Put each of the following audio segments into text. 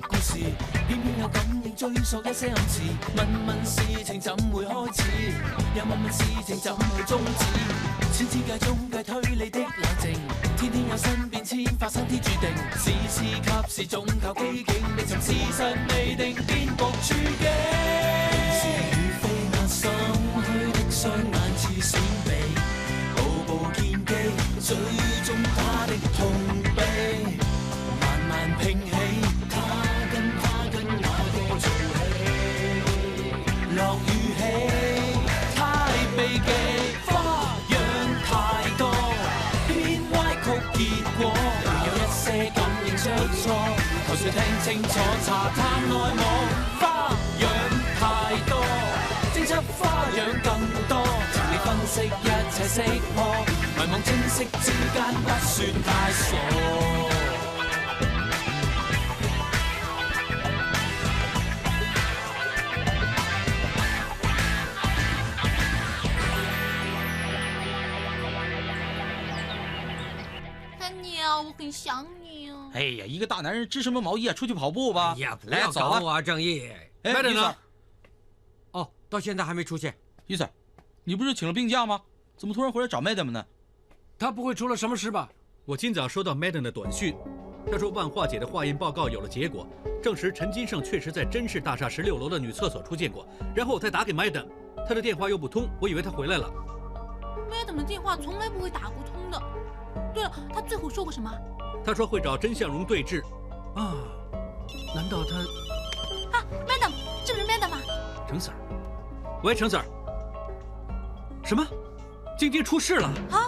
故事，偏偏有感應追溯一些暗示。問問事情怎會開始，又問問事情怎會終止。千之界中計推理的冷靜，天天有新變遷發生啲注定。事事及時總靠機警，未尋事實未定，顛覆處境。是與非那心虛的雙眼似閃避，步步見機，最終他的痛悲。慢慢拼起，他跟我多做戲，落雨起，太避忌，花樣太多，偏歪曲結果，有一些感應出錯，求誰聽清楚，查探內幕，花樣太多，偵測花樣更多，情理分析一切識破，迷惘清晰之間不算太傻。我很想你哦。哎呀，一个大男人织什么毛衣啊？出去跑步吧。哎呀，不来要走啊，搞我啊，正义。哎，麦德呢？于 Sir 哦，到现在还没出现。于 Sir，你不是请了病假吗？怎么突然回来找 Madam 呢？他不会出了什么事吧？我今早收到 Madam 的短讯，他说万化姐的化验报告有了结果，证实陈金胜确实在真氏大厦16楼的女厕所出现过。然后我才打给 Madam， 他的电话又不通，我以为他回来了。Madam 的电话从来不会打不通的。对了，他最后说过什么？他说会找甄向荣对峙。啊，难道他？啊 ，Madam， 这不是 Madam 吗？程 Sir， 喂，程 Sir， 什么？晶晶出事了？啊！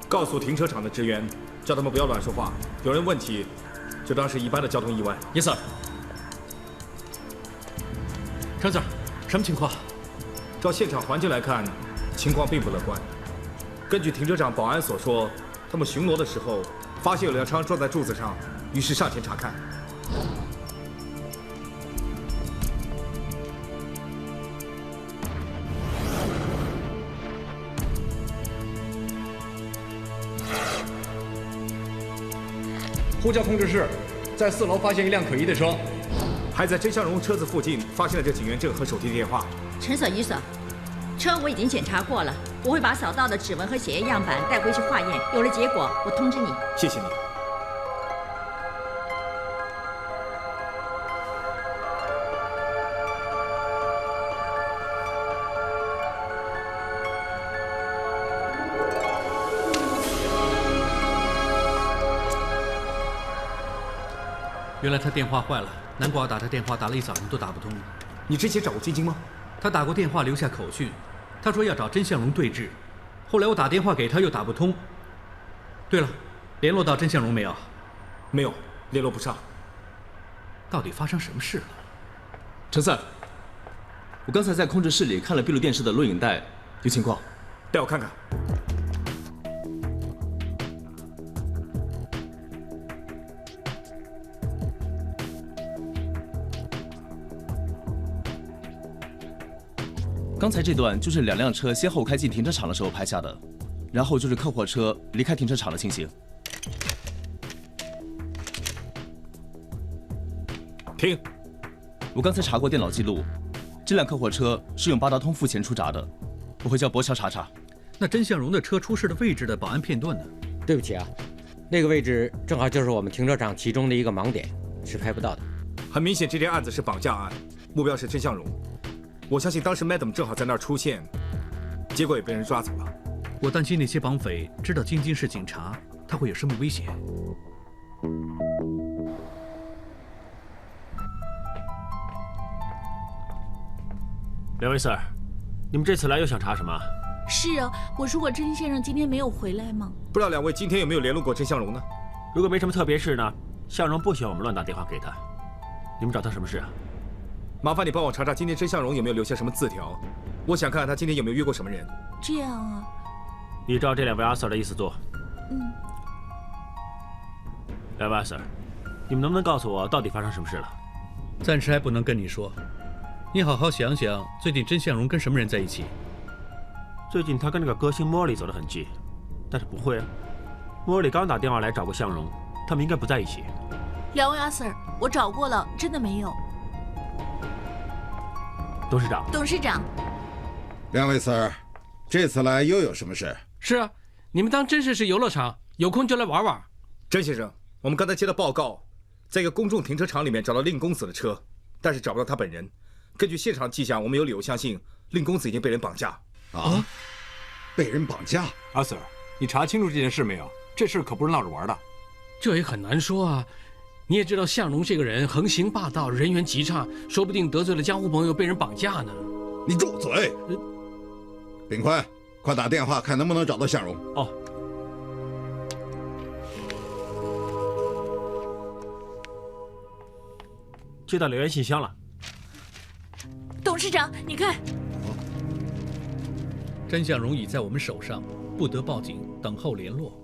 告诉停车场的职员，叫他们不要乱说话，有人问起，就当是一般的交通意外。Yes sir。程 Sir， 什么情况？照现场环境来看，情况并不乐观。根据停车场保安所说，他们巡逻的时候发现有辆车撞在柱子上，于是上前查看。呼叫控制室，在4楼发现一辆可疑的车，还在甄向荣车子附近发现了这警员证和手提电话。陈所、于所，车我已经检查过了，我会把扫到的指纹和血液样板带回去化验，有了结果我通知你。谢谢你。原来他电话坏了，难怪我打他电话打了一早上都打不通。你之前找过晶晶吗？他打过电话留下口讯，他说要找甄向荣对峙。后来我打电话给他又打不通。对了，联络到甄向荣没有？没有，联络不上。到底发生什么事了？陈Sir，我刚才在控制室里看了闭路电视的录影带，有情况，带我看看。刚才这段就是2辆车先后开进停车场的时候拍下的，然后就是客货车离开停车场的情形。停！我刚才查过电脑记录，这辆客货车是用八达通付钱出闸的，我会叫博乔查查。那甄向荣的车出事的位置的保安片段呢？对不起啊，那个位置正好就是我们停车场其中的一个盲点，是拍不到的。很明显，这件案子是绑架案，目标是甄向荣。我相信当时 Madam 正好在那儿出现，结果也被人抓走了。我担心那些绑匪知道晶晶是警察，他会有生命危险。两位 Sir， 你们这次来又想查什么？是啊，我说过甄先生今天没有回来吗？不知道2位今天有没有联络过甄向荣呢？如果没什么特别事呢，向荣不喜欢我们乱打电话给他。你们找他什么事啊？麻烦你帮我查查今天甄向荣有没有留下什么字条，我想看看他今天有没有约过什么人。这样啊。你照这2位阿 Sir 的意思做。嗯。2位阿 Sir， 你们能不能告诉我到底发生什么事了？暂时还不能跟你说，你好好想想，最近甄向荣跟什么人在一起？最近他跟那个歌星莫莉走得很近，但是不会啊。莫莉刚打电话来找过向荣，他们应该不在一起。两位阿 Sir， 我找过了，真的没有。董事长，董事长，两位 Sir， 这次来又有什么事？是啊，你们当真是游乐场，有空就来玩玩。甄先生，我们刚才接到报告，在一个公众停车场里面找到令公子的车，但是找不到他本人。根据现场迹象，我们有理由相信令公子已经被人绑架。啊？被人绑架？阿 Sir， 你查清楚这件事没有？这事可不是闹着玩的。这也很难说啊。你也知道向荣这个人横行霸道，人缘极差，说不定得罪了江湖朋友，被人绑架呢。你住嘴！秉宽，快打电话看能不能找到向荣。哦。接到留言信箱了。董事长，你看，甄向荣已在我们手上，不得报警，等候联络。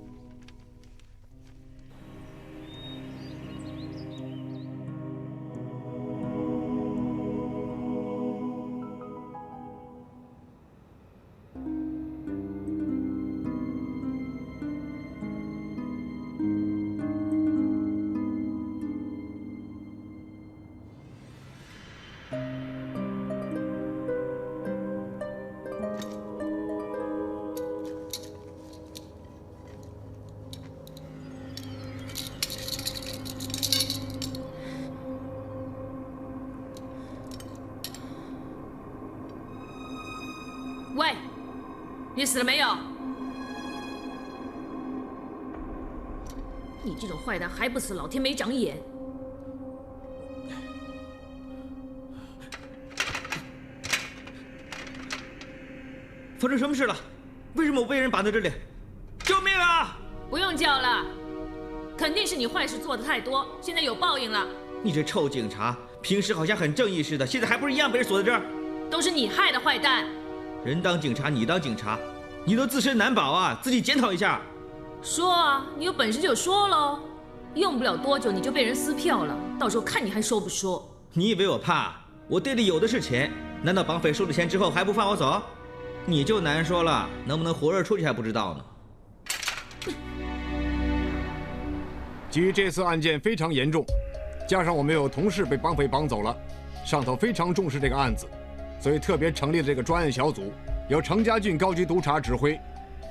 喂，你死了没有？你这种坏蛋还不死，老天没长眼！发生什么事了？为什么我被人绑在这里？救命啊！不用叫了，肯定是你坏事做的太多，现在有报应了。你这臭警察，平时好像很正义似的，现在还不是一样被人锁在这儿？都是你害的，坏蛋！人当警察，你当警察，你都自身难保啊，自己检讨一下。说啊，你有本事就说喽，用不了多久你就被人撕票了，到时候看你还说不说。你以为我怕？我店里有的是钱，难道绑匪收了钱之后还不放我走？你就难说了，能不能活着出去还不知道呢。基于这次案件非常严重，加上我们有同事被绑匪绑走了，上头非常重视这个案子，所以特别成立了这个专案小组，由程家俊高级督察指挥。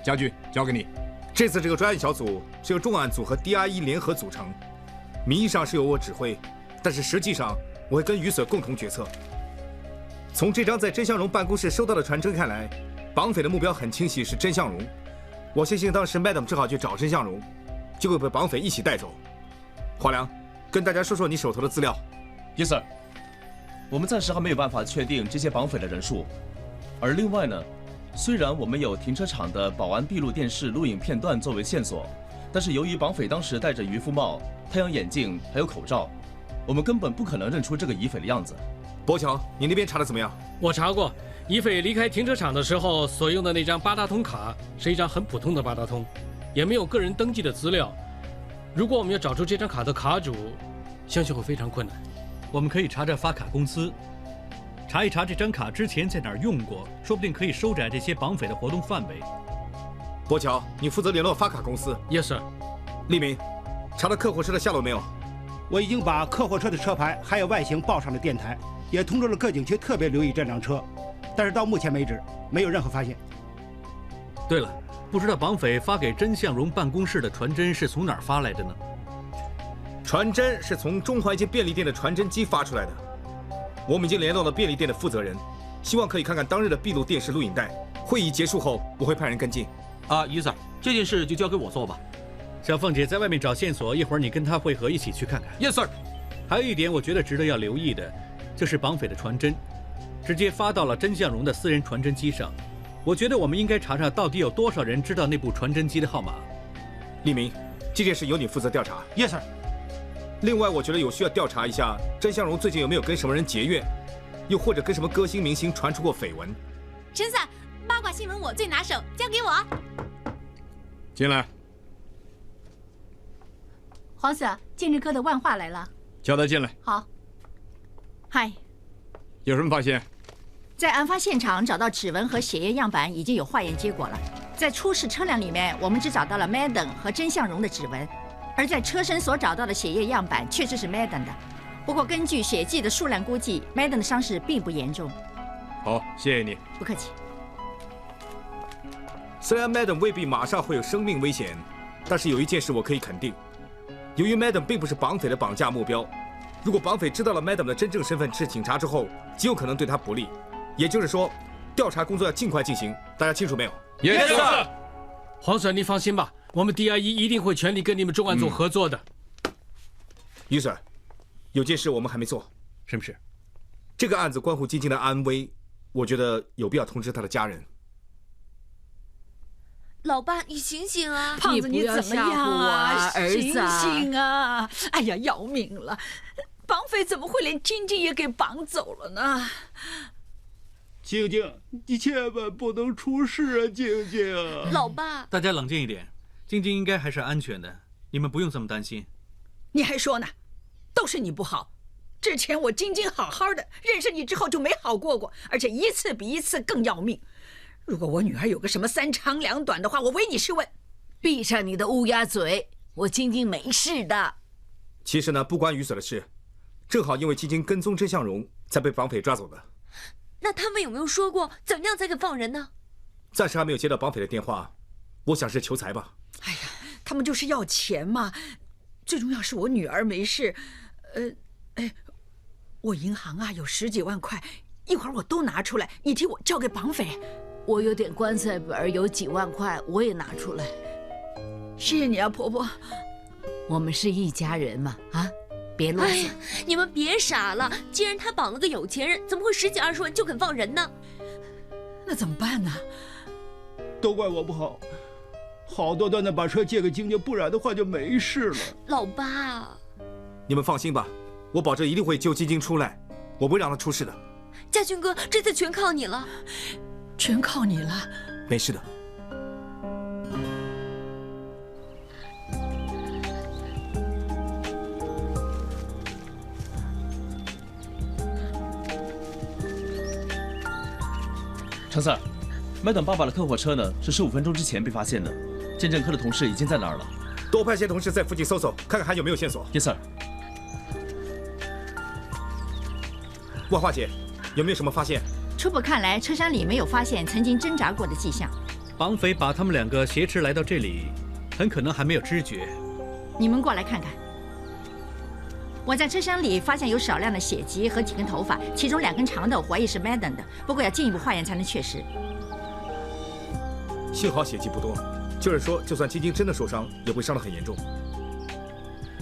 家俊，交给你。这次这个专案小组是由重案组和 DIE 联合组成，名义上是由我指挥，但是实际上我会跟于 Sir 共同决策。从这张在甄向荣办公室收到的传真看来，绑匪的目标很清晰，是甄向荣。我相信当时 Madam 正好去找甄向荣，就会被绑匪一起带走。华良，跟大家说说你手头的资料。Yes sir。我们暂时还没有办法确定这些绑匪的人数，而另外呢，虽然我们有停车场的保安闭路电视录影片段作为线索，但是由于绑匪当时戴着渔夫帽、太阳眼镜还有口罩，我们根本不可能认出这个疑匪的样子。博乔，你那边查的怎么样？我查过，疑匪离开停车场的时候所用的那张八达通卡是一张很普通的八达通，也没有个人登记的资料。如果我们要找出这张卡的卡主，相信会非常困难。我们可以查查发卡公司，查一查这张卡之前在哪儿用过，说不定可以收窄这些绑匪的活动范围。博乔，你负责联络发卡公司。Yes sir。立明，查到客货车的下落没有？我已经把客货车的车牌还有外形报上了电台，也通知了各警区特别留意这辆车，但是到目前为止没有任何发现。对了，不知道绑匪发给甄向荣办公室的传真是从哪儿发来的呢？传真是从中华一间便利店的传真机发出来的。我们已经联络了便利店的负责人，希望可以看看当日的闭路电视录影带。会议结束后，我会派人跟进。于 Sir， 这件事就交给我做吧。小凤姐在外面找线索，一会儿你跟她会合，一起去看看。Yes Sir。还有一点，我觉得值得要留意的，就是绑匪的传真，直接发到了甄向荣的私人传真机上。我觉得我们应该查查到底有多少人知道那部传真机的号码。立明，这件事由你负责调查。Yes Sir。另外，我觉得有需要调查一下甄向荣最近有没有跟什么人结怨，又或者跟什么歌星明星传出过绯闻。陈 Sir， 八卦新闻我最拿手，交给我。进来。黄 Sir， 建制科的万化来了。叫他进来。好。嗨。有什么发现？在案发现场找到指纹和血液样板，已经有化验结果了。在出事车辆里面，我们只找到了 Madam 和甄向荣的指纹。而在车身所找到的血液样板确实是 Madden 的，不过根据血迹的数量估计 ，Madden 的伤势并不严重。好，谢谢你。不客气。虽然 Madden 未必马上会有生命危险，但是有一件事我可以肯定，由于 Madden 并不是绑匪的绑架目标，如果绑匪知道了 Madden 的真正身份是警察之后，极有可能对他不利。也就是说，调查工作要尽快进行，大家清楚没有？ Yes, sir。黄 Sir， 你放心吧，我们 DIE 一定会全力跟你们重案组合作的。于 Sir， 有件事我们还没做。什么事？这个案子关乎晶晶的安危，我觉得有必要通知她的家人。老爸，你醒醒啊！胖子，你怎么样啊，儿子？醒醒啊！哎呀，要命了！绑匪怎么会连晶晶也给绑走了呢？晶晶，你千万不能出事啊，晶晶！老爸，大家冷静一点，晶晶应该还是安全的，你们不用这么担心。你还说呢？都是你不好。之前我晶晶好好的，认识你之后就没好过，而且一次比一次更要命。如果我女儿有个什么3长2短的话，我唯你是问。闭上你的乌鸦嘴！我晶晶没事的。其实呢，不关于所的事，正好因为晶晶跟踪真相荣，才被绑匪抓走的。那他们有没有说过怎么样才肯放人呢？暂时还没有接到绑匪的电话，我想是求财吧。哎呀，他们就是要钱嘛。最重要是我女儿没事。我银行啊有10几万块，一会儿我都拿出来，你替我交给绑匪。我有点棺材本，有几万块，我也拿出来。谢谢你啊，婆婆。我们是一家人嘛，啊，别啰嗦。哎呀，你们别傻了，既然他绑了个有钱人，怎么会10几20万就肯放人呢？那怎么办呢？都怪我不好，好端端的把车借给晶晶，不然的话就没事了。老爸，你们放心吧，我保证一定会救晶晶出来，我不会让她出事的。家军哥，这次全靠你了。全靠你了。没事的。陈 Sir， Madden 爸爸的客货车呢是15分钟之前被发现的，鉴证科的同事已经在那儿了。多派些同事在附近搜搜，看看还有没有线索。Yes, Sir。万花姐，有没有什么发现？初步看来，车厢里没有发现曾经挣扎过的迹象。绑匪把他们2个挟持来到这里，很可能还没有知觉。你们过来看看。我在车厢里发现有少量的血迹和几根头发，其中2根长的，我怀疑是 Madden 的，不过要进一步化验才能确实。幸好血迹不多，就是说，就算晶晶真的受伤，也不会伤得很严重。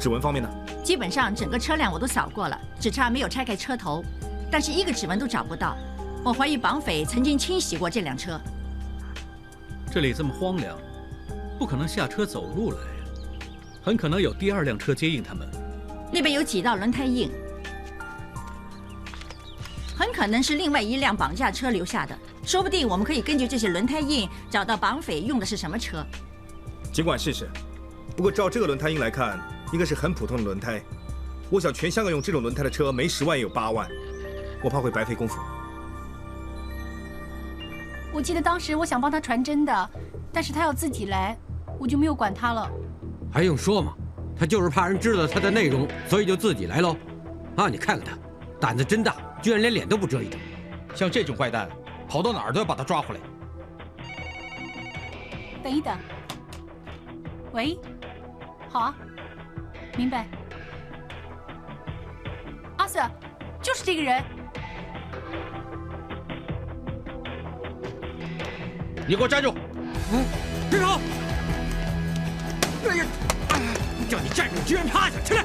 指纹方面呢？基本上整个车辆我都扫过了，只差没有拆开车头，但是1个指纹都找不到。我怀疑绑匪曾经清洗过这辆车。这里这么荒凉，不可能下车走路来，很可能有第2辆车接应他们。那边有几道轮胎印，很可能是另外1辆绑架车留下的。说不定我们可以根据这些轮胎印找到绑匪用的是什么车。尽管试试，不过照这个轮胎印来看，应该是很普通的轮胎。我想全香港用这种轮胎的车没10万也有8万，我怕会白费功夫。我记得当时我想帮他传真的，但是他要自己来，我就没有管他了。还用说吗？他就是怕人知道他的内容，所以就自己来喽。啊，你看看他，胆子真大，居然连脸都不遮一张。像这种坏蛋，跑到哪儿都要把他抓回来。等一等。喂，好啊，明白。阿 Sir， 就是这个人。你给我站住！别跑！哎呀，叫你站住，居然趴下，起来！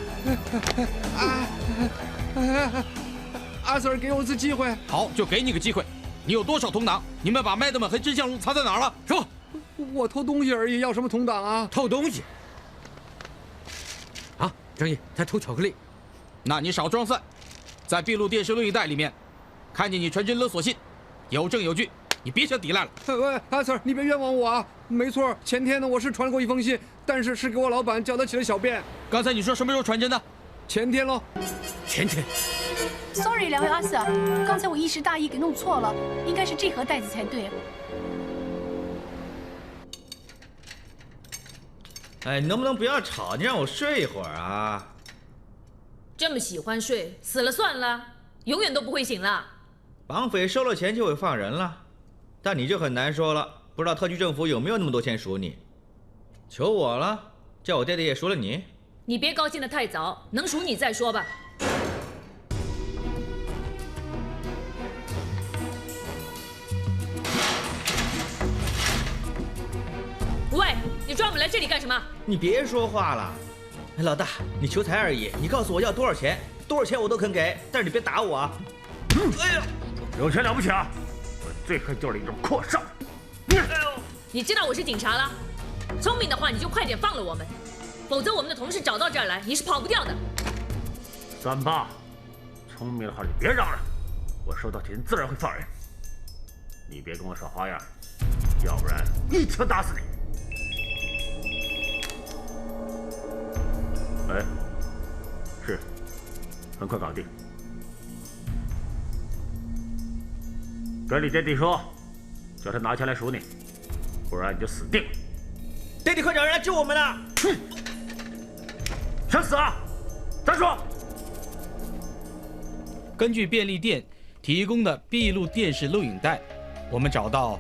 阿 Sir， 给我次机会。好，就给你个机会。你有多少同党？你们把麦德们和真相龙藏在哪儿了？说。我偷东西而已，要什么同党啊？偷东西？啊，张毅，他偷巧克力。那你少装蒜。在闭路电视录影带里面，看见你传真勒索信，有证有据。你别想抵赖了。喂，阿 Sir， 你别冤枉我啊！没错，前天呢我是传过一封信，但是是给我老板叫他起了小便。刚才你说什么时候传真的？前天喽。前天。Sorry， 两位阿 Sir， 刚才我一时大意给弄错了，应该是这盒袋子才对。哎，你能不能不要吵？你让我睡一会儿啊！这么喜欢睡，死了算了，永远都不会醒了。绑匪收了钱就会放人了，但你就很难说了，不知道特区政府有没有那么多钱赎你？求我了，叫我爹爹也赎了你。你别高兴得太早，能赎你再说吧。喂，你专门来这里干什么？你别说话了，老大，你求财而已，你告诉我要多少钱，多少钱我都肯给，但是你别打我啊！哎呀，有钱了不起啊！我最恨就是你这种阔少。你知道我是警察了，聪明的话你就快点放了我们，否则我们的同事找到这儿来，你是跑不掉的。38，聪明的话你别嚷嚷，我收到钱自然会放人。你别跟我耍花样，要不然一拳打死你。哎，是，很快搞定。跟你爹地说，叫他拿钱来赎你，不然你就死定了。爹地，快找人来救我们呐！哼，想死啊？再说。根据便利店提供的闭路电视录影带，我们找到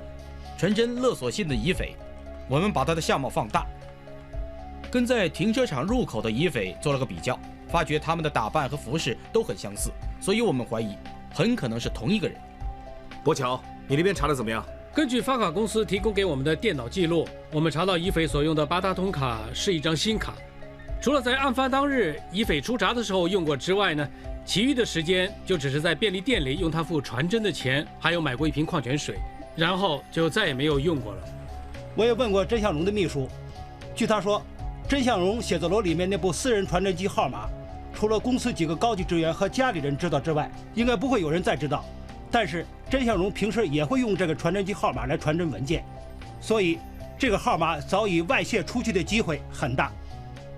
传真勒索信的疑匪，我们把他的相貌放大，跟在停车场入口的疑匪做了个比较，发觉他们的打扮和服饰都很相似，所以我们怀疑很可能是同一个人。博乔，你那边查的怎么样？根据发卡公司提供给我们的电脑记录，我们查到疑匪所用的八达通卡是一张新卡，除了在案发当日疑匪出闸的时候用过之外呢，其余的时间就只是在便利店里用他付传真的钱，还有买过一瓶矿泉水，然后就再也没有用过了。我也问过甄向荣的秘书，据他说，甄向荣写字楼里面那部私人传真机号码，除了公司几个高级职员和家里人知道之外，应该不会有人再知道。但是甄向荣平时也会用这个传真机号码来传真文件，所以这个号码早已外泄出去的机会很大。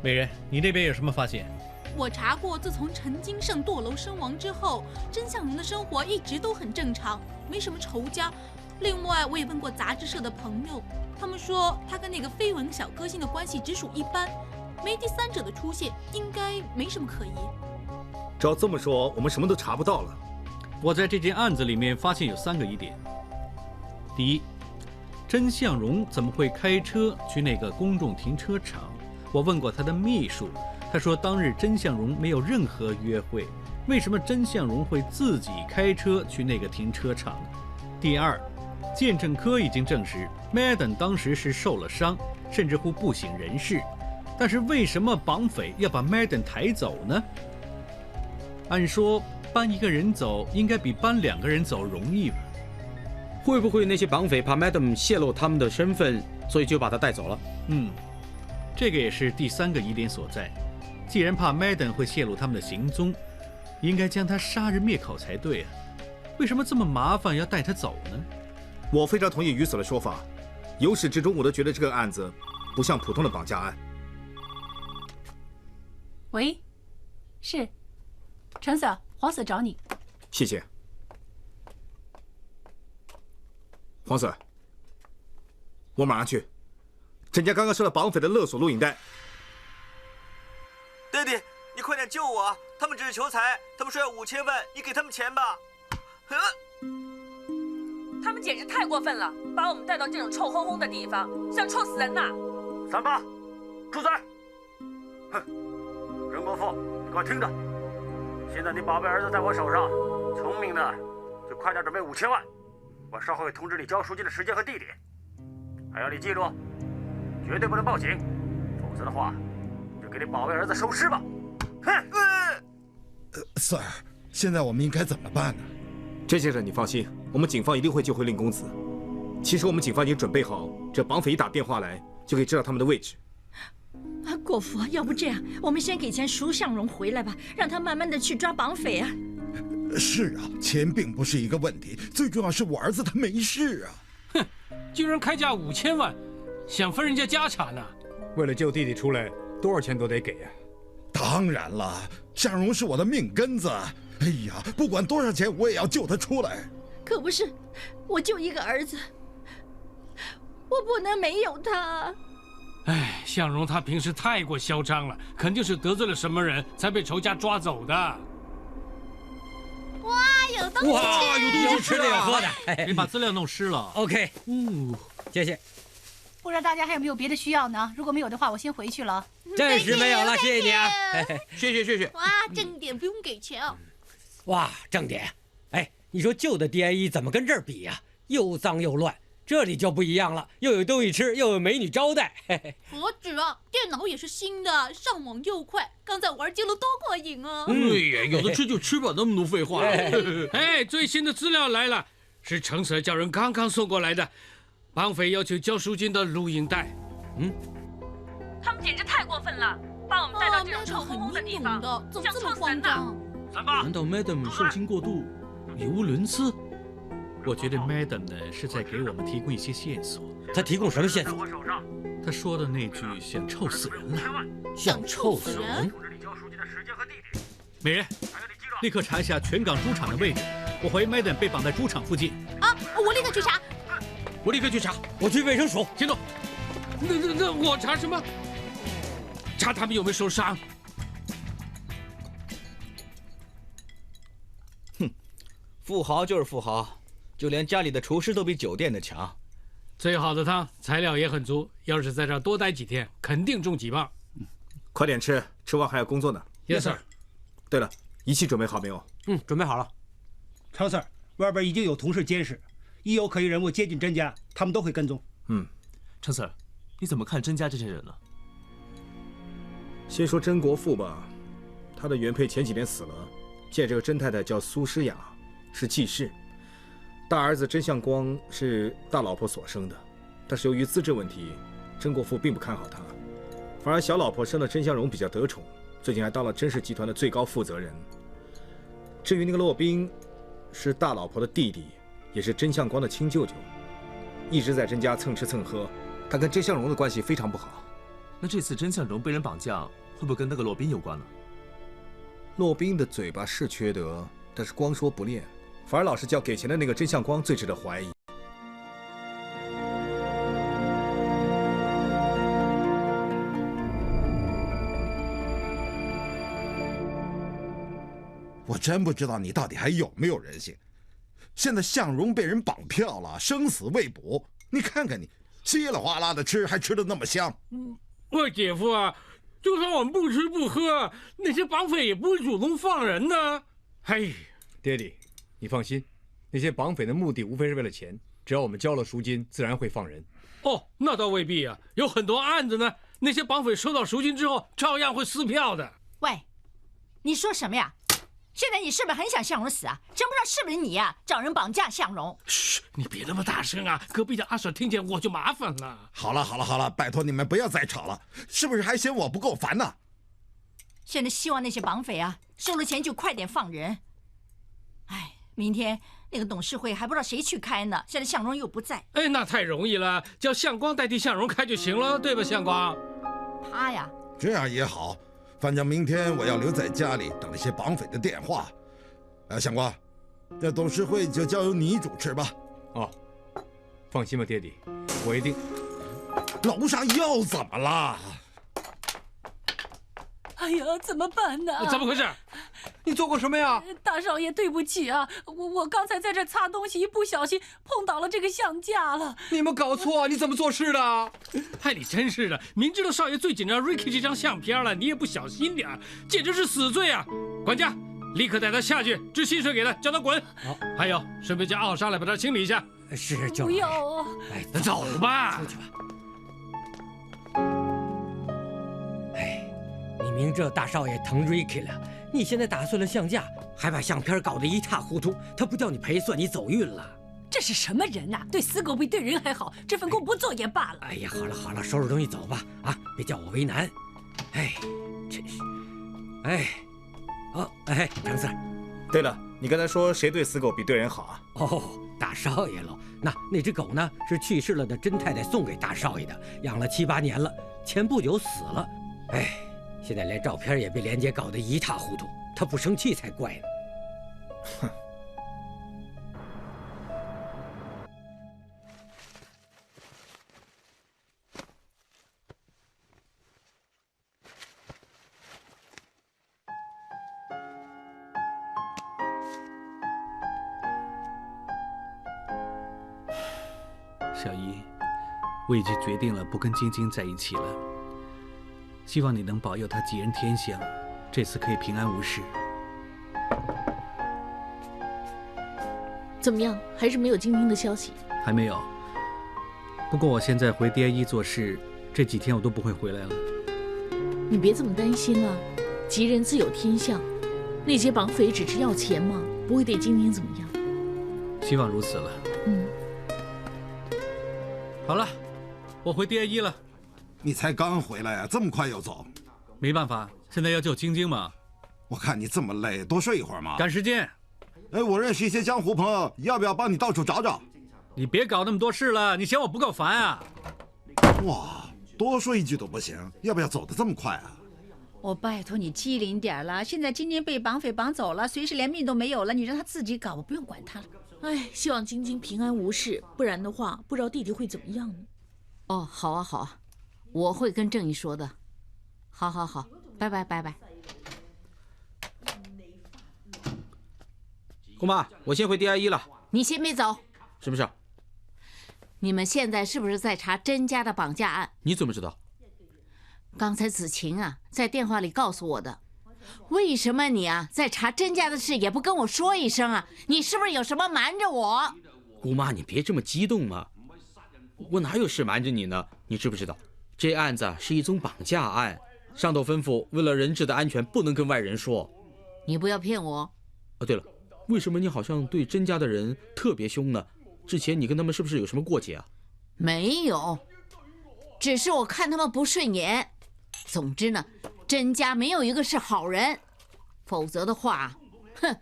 美人，你那边有什么发现？我查过，自从陈金胜堕楼身亡之后，甄向荣的生活一直都很正常，没什么仇家。另外，我也问过杂志社的朋友，他们说他跟那个绯闻小歌星的关系只属一般，没第三者的出现，应该没什么可疑。照这么说，我们什么都查不到了。我在这件案子里面发现有3个疑点。第一，甄向荣怎么会开车去那个公众停车场？我问过他的秘书，他说当日甄向荣没有任何约会，为什么甄向荣会自己开车去那个停车场？第二，鉴证科已经证实 Madden 当时是受了伤，甚至乎不省人事，但是为什么绑匪要把 Madden 抬走呢？按说搬一个人走应该比搬2个人走容易吧？会不会那些绑匪怕 Madam 泄露他们的身份，所以就把他带走了？这个也是第3个疑点所在。既然怕 Madden 会泄露他们的行踪，应该将他杀人灭口才对啊！为什么这么麻烦要带他走呢？我非常同意于所的说法，由始至终我都觉得这个案子不像普通的绑架案。喂，是，陈 Sir， 黄 Sir 找你。谢谢。黄 Sir， 我马上去。甄家刚刚收到绑匪的勒索录影带。爹地，你快点救我！他们只是求财，他们说要5000万，你给他们钱吧。他们简直太过分了，把我们带到这种臭烘烘的地方，像臭死人呐！38，住嘴！哼，任国富，你给我听着，现在你宝贝儿子在我手上，聪明的就快点准备5000万，我稍后会通知你交赎金的时间和地点。还要你记住，绝对不能报警，否则的话，就给你宝贝儿子收尸吧！哼！Sir， 现在我们应该怎么办呢？甄先生，你放心，我们警方一定会救回令公子。其实我们警方已经准备好，这绑匪一打电话来，就可以知道他们的位置。国父，要不这样，我们先给钱赎向荣回来吧，让他慢慢的去抓绑匪啊。是啊，钱并不是一个问题，最重要是我儿子他没事啊。哼，居然开价5000万，想分人家家产呢？为了救弟弟出来，多少钱都得给呀。当然了，向荣是我的命根子。哎呀，不管多少钱，我也要救他出来。可不是，我就一个儿子，我不能没有他。哎，向荣他平时太过嚣张了，肯定是得罪了什么人才被仇家抓走的。哇，有东西！哇，有东西吃的有喝的，别把资料弄湿了。OK，谢谢。不知道大家还有没有别的需要呢？如果没有的话，我先回去了。暂时没有了，谢谢你啊，谢谢。哇，正点不用给钱哦。哇，正点，哎，你说旧的 DIE 怎么跟这儿比呀？又脏又乱。这里就不一样了，又有东西吃，又有美女招待。何止啊，电脑也是新的，上网又快，刚才玩极了多过瘾啊！对呀，有的吃就吃吧，那么多废话。哎，最新的资料来了，是程 Sir 叫人刚刚送过来的，绑匪要求交赎金的录影带。他们简直太过分了，把我们带到这种臭烘烘的地方，怎么这么慌张？难道 Madam 受惊过度，语无伦次？我觉得 Madam 呢是在给我们提供一些线索。他提供什么线索？他说的那句想臭死人了，想臭死人。美人，立刻查一下全港猪场的位置。我怀疑 Madam 被绑在猪场附近。啊，我立刻去查。我立刻去查。我去卫生署。先走。那我查什么？查他们有没有受伤。富豪就是富豪。就连家里的厨师都比酒店的强。最好的汤，材料也很足。要是在这儿多待几天，肯定中几棒。快点吃，吃完还要工作呢。Yes sir。对了，仪器准备好没有？准备好了。程 Sir， 外边已经有同事监视，一有可疑人物接近甄家，他们都会跟踪。程 Sir， 你怎么看甄家这些人呢？先说甄国富吧，他的原配前几年死了，现在这个甄太太叫苏诗雅，是继室。大儿子甄相光是大老婆所生的，但是由于资质问题，甄国富并不看好他，反而小老婆生的甄相荣比较得宠，最近还当了甄氏集团的最高负责人。至于那个骆宾，是大老婆的弟弟，也是甄相光的亲舅舅，一直在甄家蹭吃蹭喝，他跟甄相荣的关系非常不好。那这次甄相荣被人绑架，会不会跟那个骆宾有关呢？骆宾的嘴巴是缺德，但是光说不练。反而老是叫给钱的那个甄相光最值得怀疑。我真不知道你到底还有没有人性。现在向荣被人绑票了，生死未卜。你看看你，稀里哗啦的吃，还吃得那么香。我姐夫啊，就算我们不吃不喝，那些绑匪也不会主动放人呢。嘿，爹地。你放心，那些绑匪的目的无非是为了钱，只要我们交了赎金，自然会放人。哦，那倒未必啊，有很多案子呢，那些绑匪收到赎金之后，照样会撕票的。喂，你说什么呀？现在你是不是很想向荣死啊？真不知道是不是你呀，找人绑架向荣。嘘，你别那么大声啊，隔壁的阿婶听见我就麻烦了。好了，拜托你们不要再吵了，是不是还嫌我不够烦呢？现在希望那些绑匪啊，收了钱就快点放人。哎。明天那个董事会还不知道谁去开呢，现在向荣又不在。哎，那太容易了，叫向光代替向荣开就行了，对吧？向光，他呀，这样也好，反正明天我要留在家里等那些绑匪的电话。向光，这董事会就交由你主持吧。哦，放心吧，爹地，我一定。楼上又怎么了？哎呀，怎么办呢？怎么回事？你做过什么呀？大少爷，对不起啊，我刚才在这擦东西，一不小心碰倒了这个相架了。你有没有搞错啊？你怎么做事的？哎，你真是的，明知道少爷最紧张 Ricky 这张相片了，你也不小心点，简直是死罪啊！管家，立刻带他下去，这薪水给他，叫他滚。好，还有，顺便叫奥莎来把他清理一下。是，就不要啊！哎，那走吧，出去吧。哎，你明知道大少爷疼 Ricky 了。你现在打碎了相架，还把相片搞得一塌糊涂，他不叫你赔算你走运了。这是什么人呐？对死狗比对人还好，这份工不做也罢了。哎呀，好了，收拾东西走吧，啊，别叫我为难。哎，真是，哎，程 Sir。对了，你刚才说谁对死狗比对人好啊？哦，大少爷喽。那只狗呢，是去世了的甄太太送给大少爷的，养了7、8年了，前不久死了。哎。现在连照片也被连姐搞得一塌糊涂，她不生气才怪呢。哼。小姨，我已经决定了不跟晶晶在一起了。希望你能保佑她吉人天相，这次可以平安无事。怎么样？还是没有晶晶的消息？还没有。不过我现在回 DIE 做事，这几天我都不会回来了。你别这么担心了，吉人自有天相。那些绑匪只是要钱嘛，不会对晶晶怎么样。希望如此了。好了，我回 DIE 了。你才刚回来啊，这么快又走？没办法，现在要救晶晶嘛。我看你这么累，多睡一会儿嘛。赶时间。哎，我认识一些江湖朋友，要不要帮你到处找找？你别搞那么多事了，你嫌我不够烦啊？哇，多说一句都不行，要不要走得这么快啊？我拜托你机灵点了，现在晶晶被绑匪绑走了，随时连命都没有了，你让他自己搞，我不用管他了。哎，希望晶晶平安无事，不然的话，不知道弟弟会怎么样呢。哦，好啊好啊，我会跟正义说的。好好好，拜拜拜拜。姑妈，我先回 DIE 了。你先别走。什么事？你们现在是不是在查甄家的绑架案？你怎么知道？刚才子晴啊在电话里告诉我的。为什么你啊在查甄家的事也不跟我说一声啊？你是不是有什么瞒着我？姑妈，你别这么激动嘛，我哪有事瞒着你呢？你知不知道，这案子是一宗绑架案，上头吩咐为了人质的安全不能跟外人说。你不要骗我。哦，对了，为什么你好像对甄家的人特别凶呢？之前你跟他们是不是有什么过节啊？没有，只是我看他们不顺眼。总之呢，甄家没有一个是好人，否则的话，哼，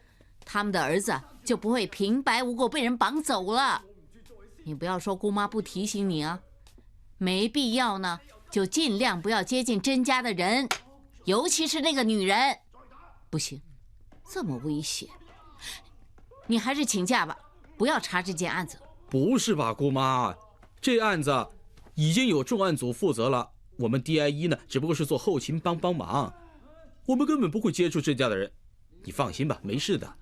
他们的儿子就不会平白无故被人绑走了。你不要说姑妈不提醒你啊，没必要呢，就尽量不要接近甄家的人，尤其是那个女人。不行，这么危险，你还是请假吧，不要查这件案子。不是吧，姑妈，这案子已经有重案组负责了，我们 DIE 呢，只不过是做后勤帮忙，我们根本不会接触甄家的人。你放心吧，没事的。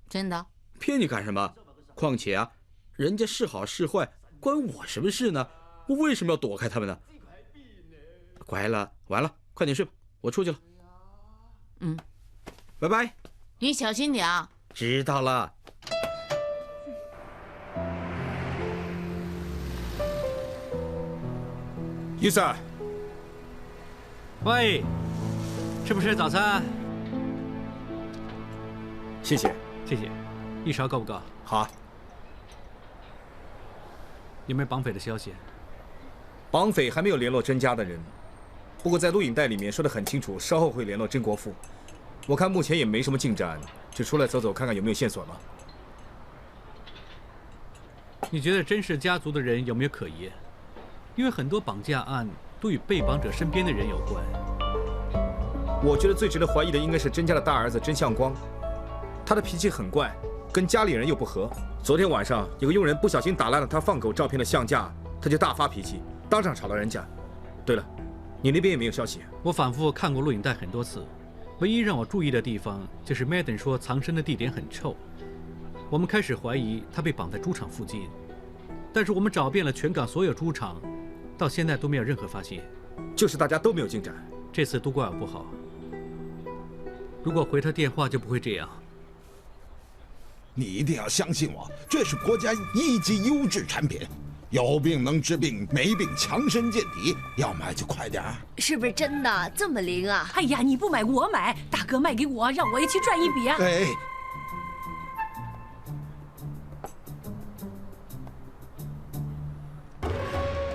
真的？骗你干什么？况且啊，人家是好是坏，关我什么事呢？我为什么要躲开他们呢？乖了，完了，快点睡吧，我出去了。拜拜。你小心点啊。知道了。伊森，喂，吃不吃早餐？谢谢，谢谢。一勺够不够？好。有没有绑匪的消息？绑匪还没有联络甄家的人，不过在录影带里面说得很清楚，稍后会联络甄国富。我看目前也没什么进展，就出来走走看看有没有线索了。你觉得甄氏家族的人有没有可疑？因为很多绑架案都与被绑者身边的人有关。我觉得最值得怀疑的应该是甄家的大儿子甄向光，他的脾气很怪，跟家里人又不和。昨天晚上有个佣人不小心打烂了他放狗照片的相架，他就大发脾气，当场吵了人家。对了，你那边也没有消息？我反复看过录影带很多次，唯一让我注意的地方就是 Madden 说藏身的地点很臭。我们开始怀疑他被绑在猪场附近，但是我们找遍了全港所有猪场，到现在都没有任何发现，就是大家都没有进展。这次都怪我不好，如果回他电话就不会这样。你一定要相信我，这是国家1级优质产品，有病能治病，没病强身健体，要买就快点。是不是真的这么灵啊？哎呀，你不买我买，大哥卖给我，让我也去赚一笔啊！哎。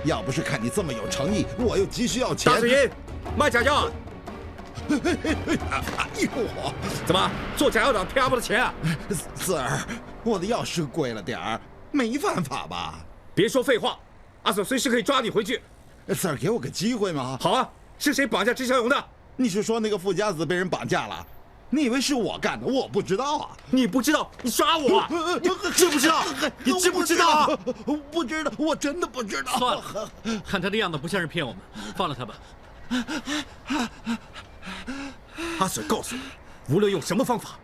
要不是看你这么有诚意，我又急需要钱。大嘴银，卖假药！哎呦，怎么做假药党骗阿伯的钱啊？四儿，我的药是贵了点儿，没办法吧？别说废话，阿 Sir 随时可以抓你回去。四儿，给我个机会嘛！好啊，是谁绑架甄小勇的？你是说那个富家子被人绑架了？你以为是我干的？我不知道啊！你不知道？你耍我啊！你知不知道？你知不知道？不知道，我真的不知道。算了，看他的样子不像是骗我们，放了他吧。阿 Sir 告诉你，无论用什么方法，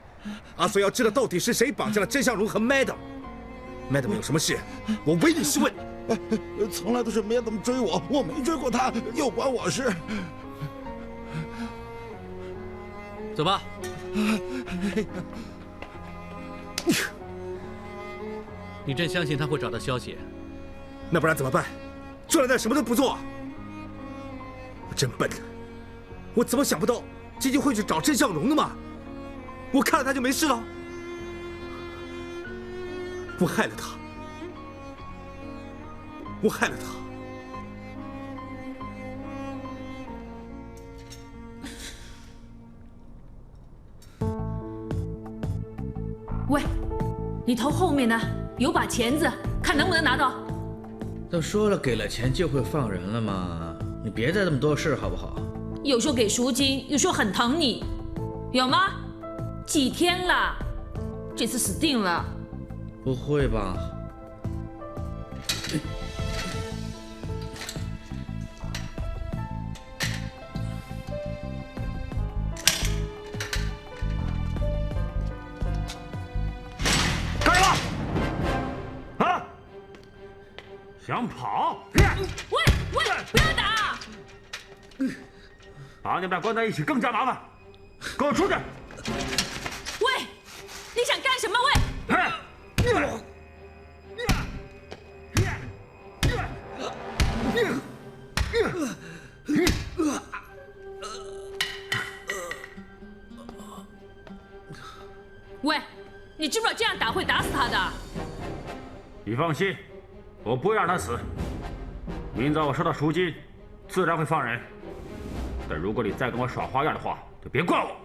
阿 Sir 要知道到底是谁绑架了甄向荣和 Madam。Madam 有什么事，我唯你是问。从来都是梅怎么追我，我没追过她，又关我事。走吧。你真相信他会找到消息？那不然怎么办？坐在那什么都不做？我真笨，我怎么想不到基金会去找甄向荣的嘛？我看了他就没事了。我害了他，我害了他。喂，你头后面呢？有把钳子，看能不能拿到。都说了给了钱就会放人了嘛，你别再这么多事好不好？有说给赎金，有说很疼你，有吗？几天了，这次死定了。不会吧？想跑？喂，不要打！把你们俩关在一起更加麻烦，给我出去！喂，你想干什么？喂，你知不知道这样打会打死他的？你放心。我不会让他死。明早我收到赎金，自然会放人。但如果你再跟我耍花样的话，就别怪我。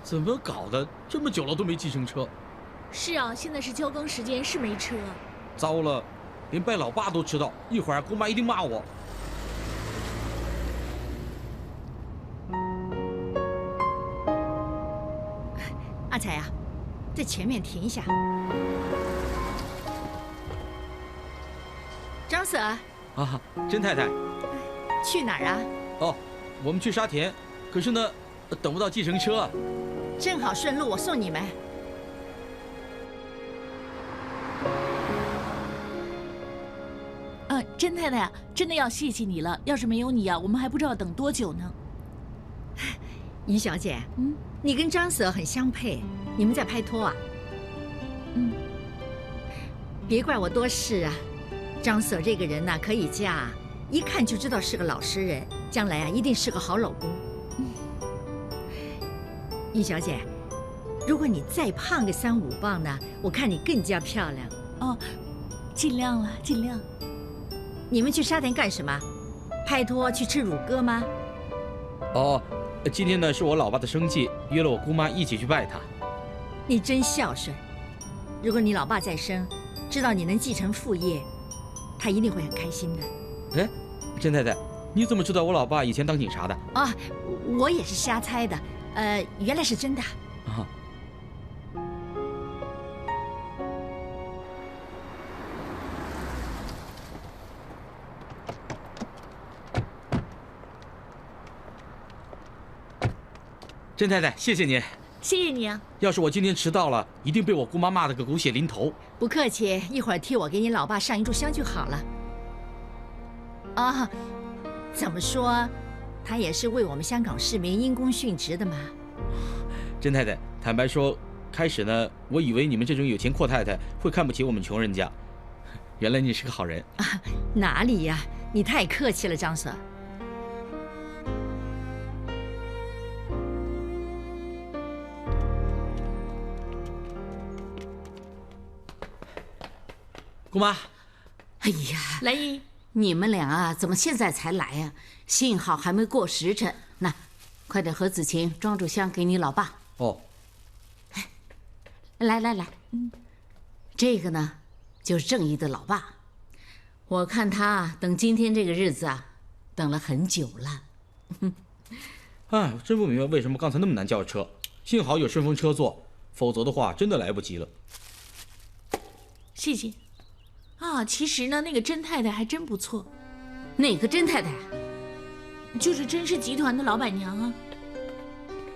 怎么搞的？这么久了都没计程车。是啊，现在是交更时间，是没车。糟了！连拜老爸都迟到，一会儿姑妈一定骂我。阿才啊，在前面停一下。张 Sir。啊，甄太太。去哪儿啊？哦，我们去沙田，可是呢，等不到计程车啊。正好顺路，我送你们。甄太太啊，真的要谢谢你了。要是没有你啊，我们还不知道等多久呢。于小姐，你跟张 Sir 很相配，你们在拍拖啊？别怪我多事啊。张 Sir 这个人呢，可以嫁，一看就知道是个老实人，将来啊一定是个好老公。于小姐，如果你再胖个3、5磅呢，我看你更加漂亮。哦，尽量了，尽量。你们去沙田干什么？拍拖去吃乳鸽吗？哦，今天呢是我老爸的生忌，约了我姑妈一起去拜他。你真孝顺。如果你老爸再生，知道你能继承父业，他一定会很开心的。哎，甄太太，你怎么知道我老爸以前当警察的？啊，我也是瞎猜的。原来是真的。啊。甄太太，谢谢您。谢谢你啊。要是我今天迟到了，一定被我姑妈骂得个狗血淋头。不客气，一会儿替我给你老爸上一炷香就好了。啊，怎么说，他也是为我们香港市民因公殉职的嘛。甄太太，坦白说，开始呢，我以为你们这种有钱阔太太会看不起我们穷人家，原来你是个好人。啊，哪里呀？你太客气了，张 Sir。姑妈，哎呀，兰姨，你们俩啊，怎么现在才来呀？幸好还没过时辰。那，快点和子晴装炷香给你老爸。哦。来，这个呢，就是正义的老爸。我看他等今天这个日子啊，等了很久了。哎，真不明白为什么刚才那么难叫车，幸好有顺风车坐，否则的话真的来不及了。谢谢。啊，其实呢，那个甄太太还真不错。哪个甄太太？就是甄氏集团的老板娘啊。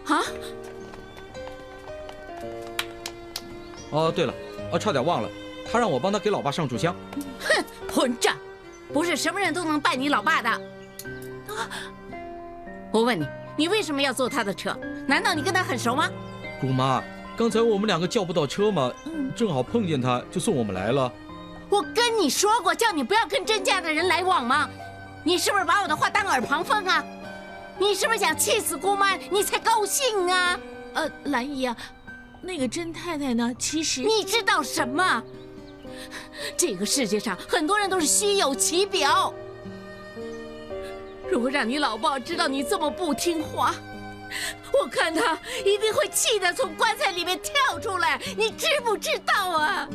啊？哦，对了，差点忘了，他让我帮他给老爸上炷香。哼，混账！不是什么人都能拜你老爸的。啊！我问你，你为什么要坐他的车？难道你跟他很熟吗？姑妈，刚才我们两个叫不到车嘛，正好碰见他，就送我们来了。我跟你说过，叫你不要跟甄家的人来往吗？你是不是把我的话当耳旁风啊？你是不是想气死姑妈，你才高兴啊？兰姨啊，那个甄太太呢，其实你知道什么？这个世界上很多人都是虚有其表。如果让你老爸知道你这么不听话，我看他一定会气得从棺材里面跳出来，你知不知道啊？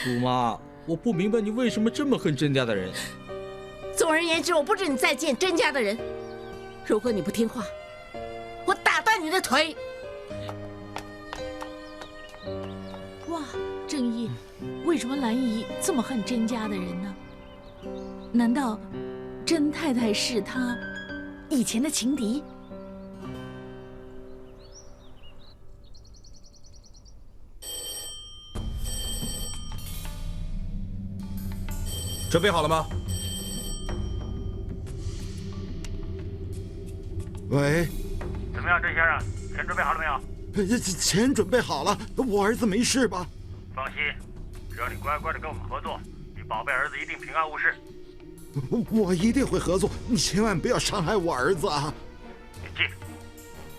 姑妈，我不明白你为什么这么恨甄家的人。总而言之，我不准你再见甄家的人。如果你不听话，我打断你的腿。哇，正义，为什么兰姨这么恨甄家的人呢？难道甄太太是她以前的情敌？准备好了吗？喂，怎么样，甄先生，钱准备好了没有？钱准备好了，我儿子没事吧？放心，只要你乖乖的跟我们合作，你宝贝儿子一定平安无事。我一定会合作，你千万不要伤害我儿子啊！你记住，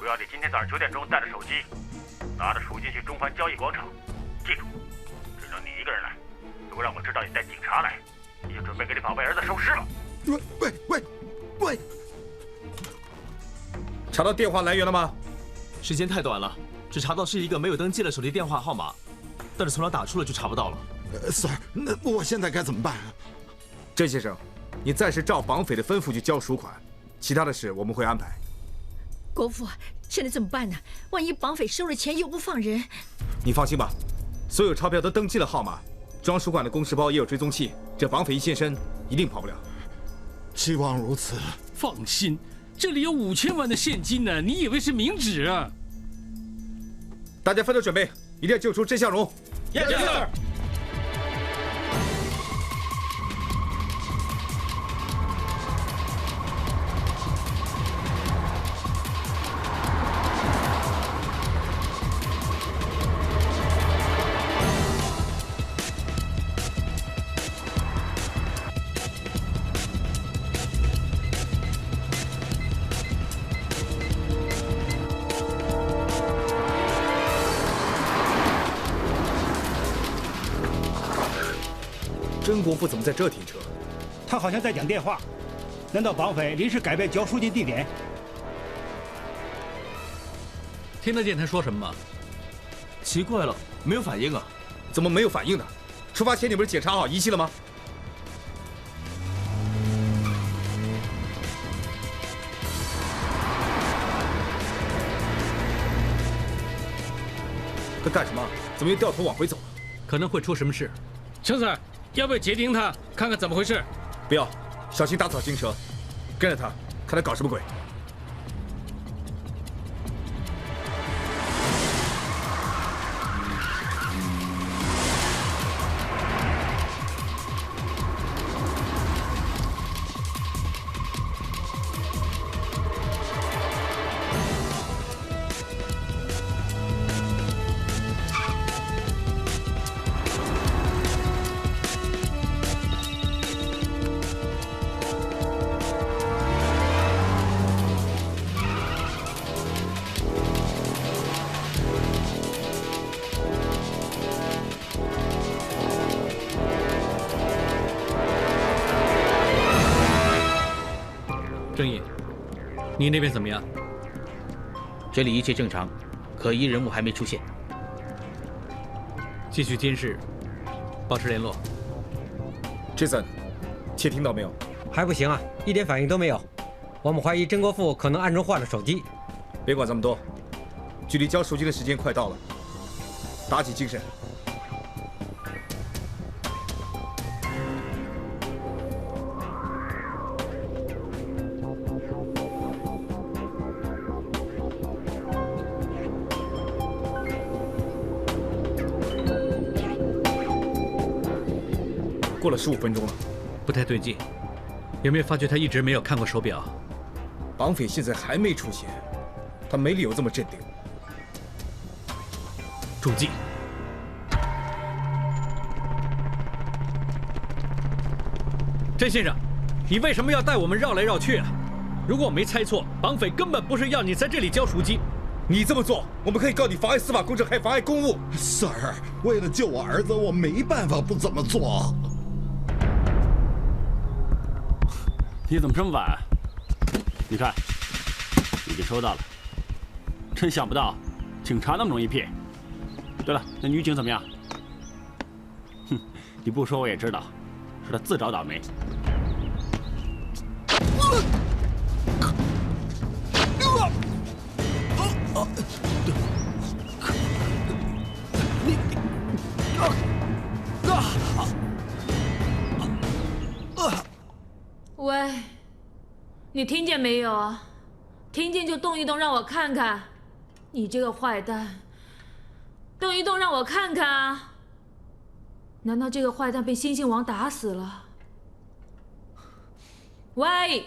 我要你今天早上9点钟带着手机，拿着赎金去中环交易广场。记住，只能你一个人来。如果让我知道你带警察来，你就准备给你宝贝儿子收尸了。喂！查到电话来源了吗？时间太短了，只查到是一个没有登记的手机电话号码，但是从哪打出了就查不到了。Sir， 那我现在该怎么办啊？甄先生，你暂时照绑匪的吩咐去交赎款，其他的事我们会安排。国父，现在怎么办呢？万一绑匪收了钱又不放人？你放心吧，所有钞票都登记了号码，装赎款的公事包也有追踪器，这绑匪一现身，一定跑不了。希望如此。放心，这里有5000万的现金呢，你以为是冥纸啊？大家分头准备，一定要救出甄向荣。Yes, sir。甄国父怎么在这停车？他好像在讲电话。难道绑匪临时改变交赎金地点？听得见他说什么吗？奇怪了，没有反应啊！怎么没有反应呢？出发前你不是检查好仪器了吗？他干什么？怎么又掉头往回走了？可能会出什么事。程 Sir， 要不要截停他，看看怎么回事？不要，小心打草惊蛇。跟着他，看他搞什么鬼。郑毅，你那边怎么样？这里一切正常，可疑人物还没出现。继续监视，保持联络。Jason， 窃听到没有？还不行啊，一点反应都没有。我们怀疑甄国父可能暗中换了手机。别管这么多，距离交赎金的时间快到了，打起精神。过了15分钟了，不太对劲。有没有发觉他一直没有看过手表？绑匪现在还没出现，他没理由这么镇定。注记。甄先生，你为什么要带我们绕来绕去啊？如果我没猜错，绑匪根本不是要你在这里交赎金。你这么做，我们可以告你妨碍司法公正，还妨碍公务。Sir， 为了救我儿子，我没办法不这么做。你怎么这么晚？你看，已经收到了。真想不到，警察那么容易骗。对了，那女警怎么样？哼，你不说我也知道，是她自找倒霉。喂，你听见没有啊？听见就动一动，让我看看。你这个坏蛋，动一动让我看看啊！难道这个坏蛋被星星王打死了？喂！